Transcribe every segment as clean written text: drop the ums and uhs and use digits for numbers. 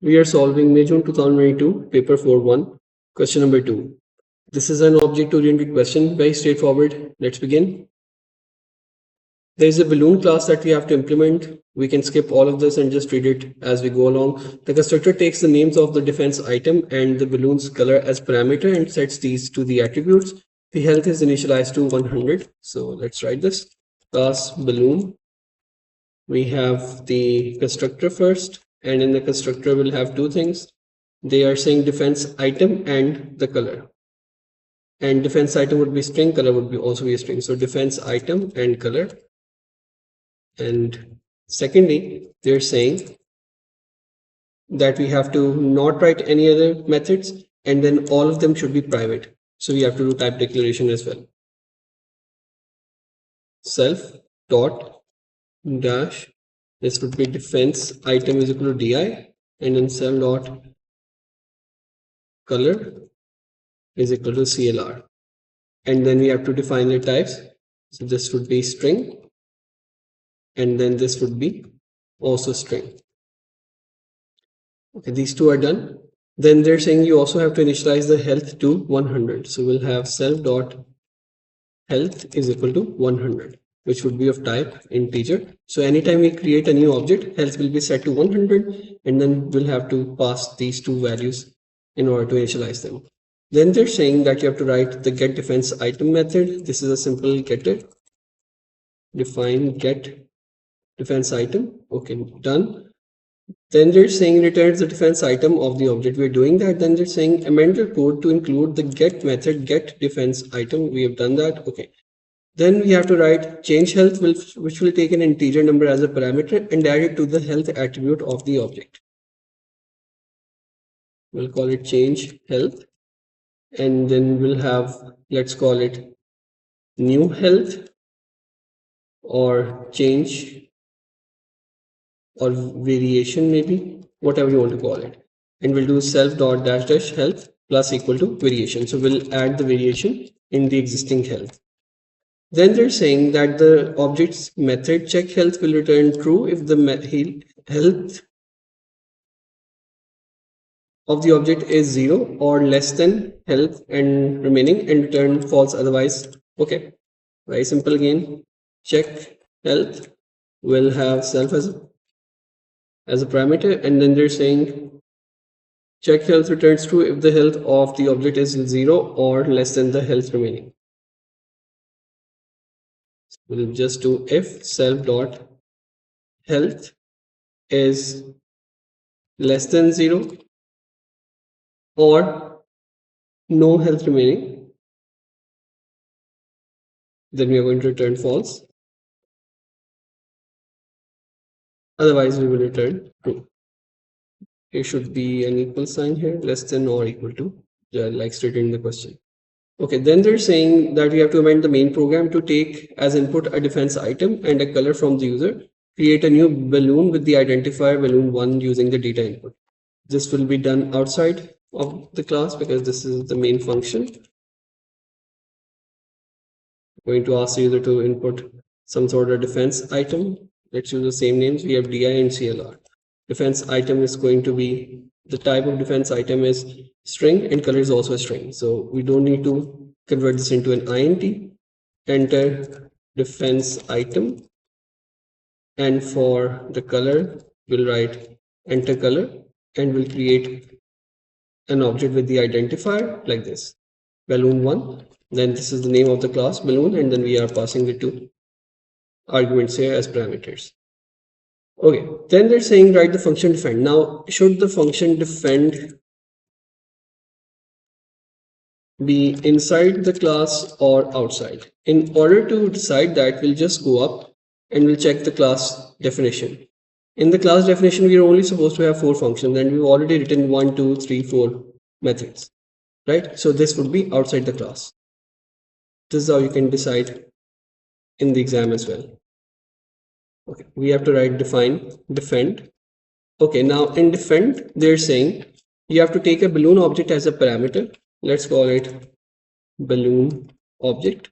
We are solving May June 2022, paper 4-1, question number 2. This is an object-oriented question, very straightforward. Let's begin. There is a balloon class that we have to implement. We can skip all of this and just read it as we go along. The constructor takes the names of the defense item and the balloon's color as parameter and sets these to the attributes. The health is initialized to 100. So let's write this. Class balloon. We have the constructor first, and in the constructor we'll have two things. They are saying defense item and the color, and defense item would be string, color would be also be a string. So defense item and color. And secondly, they're saying that we have to not write any other methods, and then all of them should be private. So we have to do type declaration as well. Self dot dash, this would be defense item is equal to di, and then self dot color is equal to CLR, and then we have to define the types. So this would be string, and then this would be also string. Okay, these two are done. Then they're saying you also have to initialize the health to 100. So we'll have self dot health is equal to 100, which would be of type integer. So anytime we create a new object, health will be set to 100, and then we'll have to pass these two values in order to initialize them. Then they're saying that you have to write the get defense item method. This is a simple getter. Define get defense item. Okay, done. Then they're saying returns the defense item of the object. We're doing that. Then they're saying amend your code to include the get method get defense item. We have done that. Okay. Then we have to write change health, which will take an integer number as a parameter and add it to the health attribute of the object. We'll call it change health, and then we'll have, let's call it new health or change or variation, maybe whatever you want to call it, and we'll do self dot dash dash health plus equal to variation. So we'll add the variation in the existing health. Then they're saying that the object's method check health will return true if the health of the object is 0 or less than health and remaining, and return false otherwise. Okay, very simple again. Check health will have self as a parameter, and then they're saying check health returns true if the health of the object is 0 or less than the health remaining. So we'll just do if self dot health is less than 0 or no health remaining, then we are going to return false. Otherwise, we will return true. It should be an equal sign here, less than or equal to, like stated in the question. Okay, then they're saying that we have to amend the main program to take as input a defense item and a color from the user, create a new balloon with the identifier balloon1 using the data input. This will be done outside of the class because this is the main function. We're going to ask the user to input some sort of defense item. Let's use the same names. We have DI and CLR. Defense item is going to be, the type of defense item is string, and color is also a string. So we don't need to convert this into an int. Enter defense item, and for the color we'll write enter color, and we'll create an object with the identifier like this, balloon1. Then this is the name of the class balloon, and then we are passing the two arguments here as parameters. Okay, then they're saying write the function defend. Now, should the function defend be inside the class or outside? In order to decide that, we'll just go up and we'll check the class definition. In the class definition, we are only supposed to have 4 functions, and we've already written 1, 2, 3, 4 methods, right? So this would be outside the class. This is how you can decide in the exam as well. Okay, we have to write define defend. Okay, now in defend, they're saying you have to take a balloon object as a parameter. Let's call it balloon object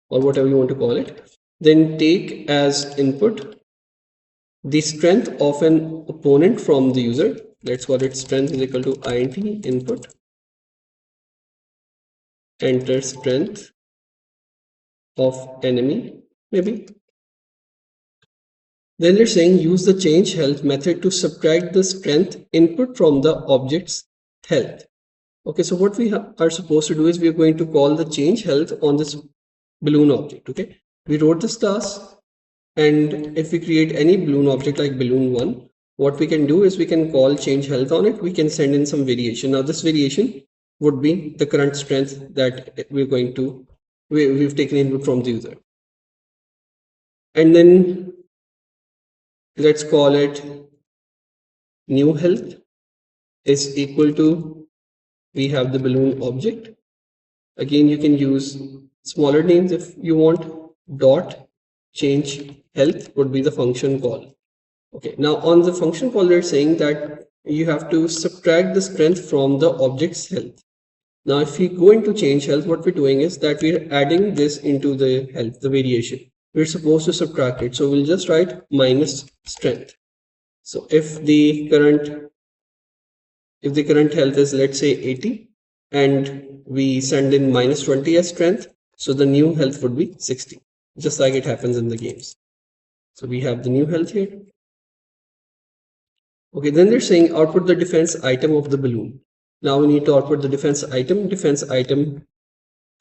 or whatever you want to call it. Then take as input the strength of an opponent from the user. let's call it strength is equal to int input, enter strength of enemy, maybe. Then they're saying use the change health method to subtract the strength input from the object's health. Okay, so what we are supposed to do is we are going to call the change health on this balloon object. Okay, we wrote this class, and if we create any balloon object like balloon1, what we can do is we can call change health on it. We can send in some variation. Now this variation would be the current strength that we've taken input from the user. And then let's call it new health is equal to, we have the balloon object. Again, you can use smaller names if you want. Dot change health would be the function call. Okay, now on the function call, they're saying that you have to subtract the strength from the object's health. Now, if we go into change health, what we're doing is that we're adding this into the health, the variation. We're supposed to subtract it. So we'll just write minus strength. So if the current health is, let's say, 80, and we send in minus 20 as strength, so the new health would be 60, just like it happens in the games. So we have the new health here. Okay, then they're saying output the defense item of the balloon. Now we need to output the defense item. Defense item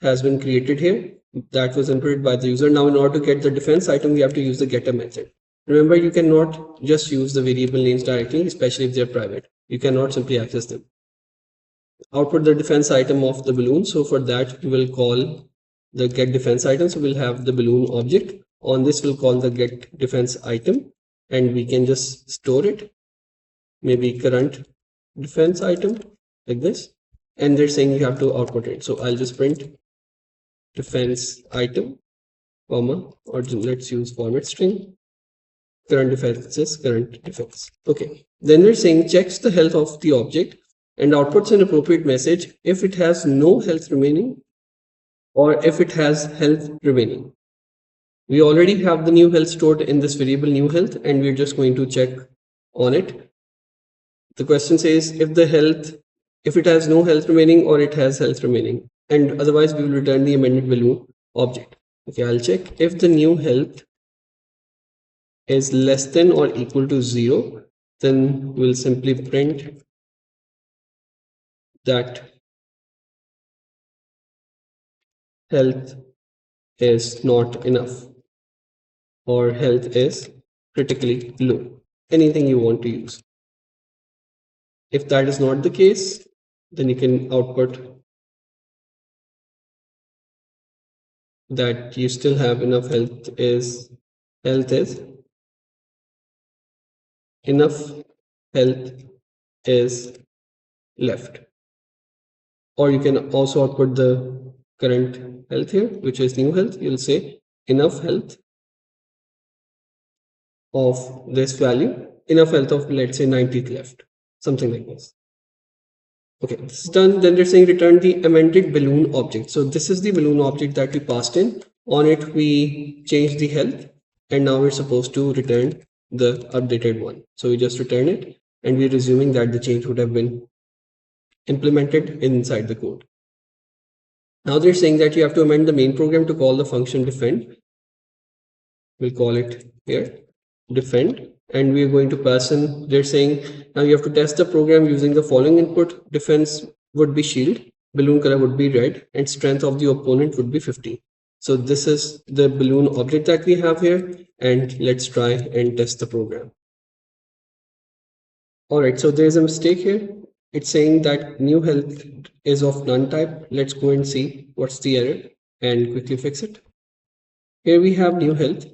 has been created here. That was inputted by the user. Now in order to get the defense item, we have to use the getter method. Remember, you cannot just use the variable names directly, especially if they're private. You cannot simply access them. Output the defense item of the balloon. So for that, we will call the get defense item. So we'll have the balloon object. On this, we'll call the get defense item, and we can just store it. Maybe current defense item like this. And they're saying you have to output it. So I'll just print defense item, comma, or let's use format string. Current defense is current defense. Okay. Then we're saying checks the health of the object and outputs an appropriate message if it has no health remaining or if it has health remaining. We already have the new health stored in this variable new health, and we're just going to check on it. The question says if it has no health remaining or it has health remaining, and otherwise we will return the amended balloon object. Okay, I'll check if the new health is less than or equal to 0, then we'll simply print that health is not enough or health is critically low. Anything you want to use. If that is not the case, then you can output that you still have enough health is enough health is left. Or you can also output the current health here, which is new health. You'll say enough health of this value, enough health of, let's say, 90th left, something like this. Okay, this is done. Then they're saying return the amended balloon object. So this is the balloon object that we passed in. On it, we changed the health, and now we're supposed to return the updated one. So we just return it, and we're assuming that the change would have been implemented inside the code. Now they're saying that you have to amend the main program to call the function defend. We'll call it here defend, and we're going to pass in. They're saying now you have to test the program using the following input. Defense would be shield, balloon color would be red, and strength of the opponent would be 50. So this is the balloon object that we have here, and let's try and test the program. All right, so there's a mistake here. It's saying that new health is of none type. Let's go and see what's the error and quickly fix it. Here we have new health,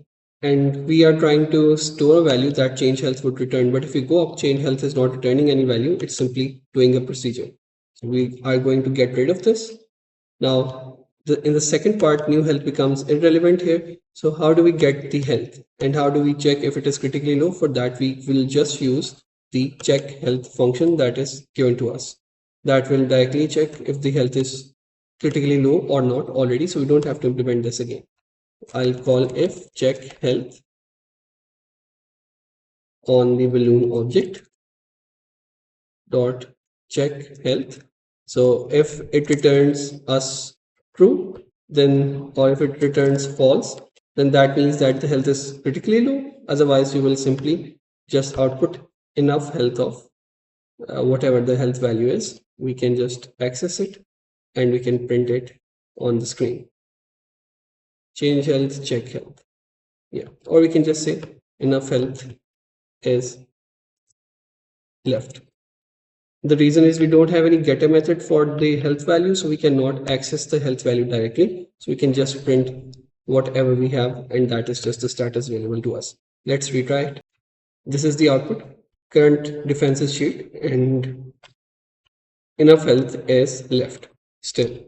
and we are trying to store a value that change health would return. But if we go up, change health is not returning any value. It's simply doing a procedure. So we are going to get rid of this. Now, in the second part, new health becomes irrelevant here. So how do we get the health, and how do we check if it is critically low? For that, we will just use the check health function that is given to us. That will directly check if the health is critically low or not already. So we don't have to implement this again. I'll call if check health on the balloon object, dot check health. So if it returns us true, then, or if it returns false, then that means that the health is critically low. Otherwise, we will simply just output enough health of whatever the health value is. We can just access it and we can print it on the screen. Change health, check health. Yeah, or we can just say enough health is left. The reason is we don't have any getter method for the health value, so we cannot access the health value directly. So we can just print whatever we have, and that is just the status available to us. Let's retry it. This is the output. Current defenses sheet, and enough health is left still,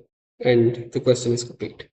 and the question is complete.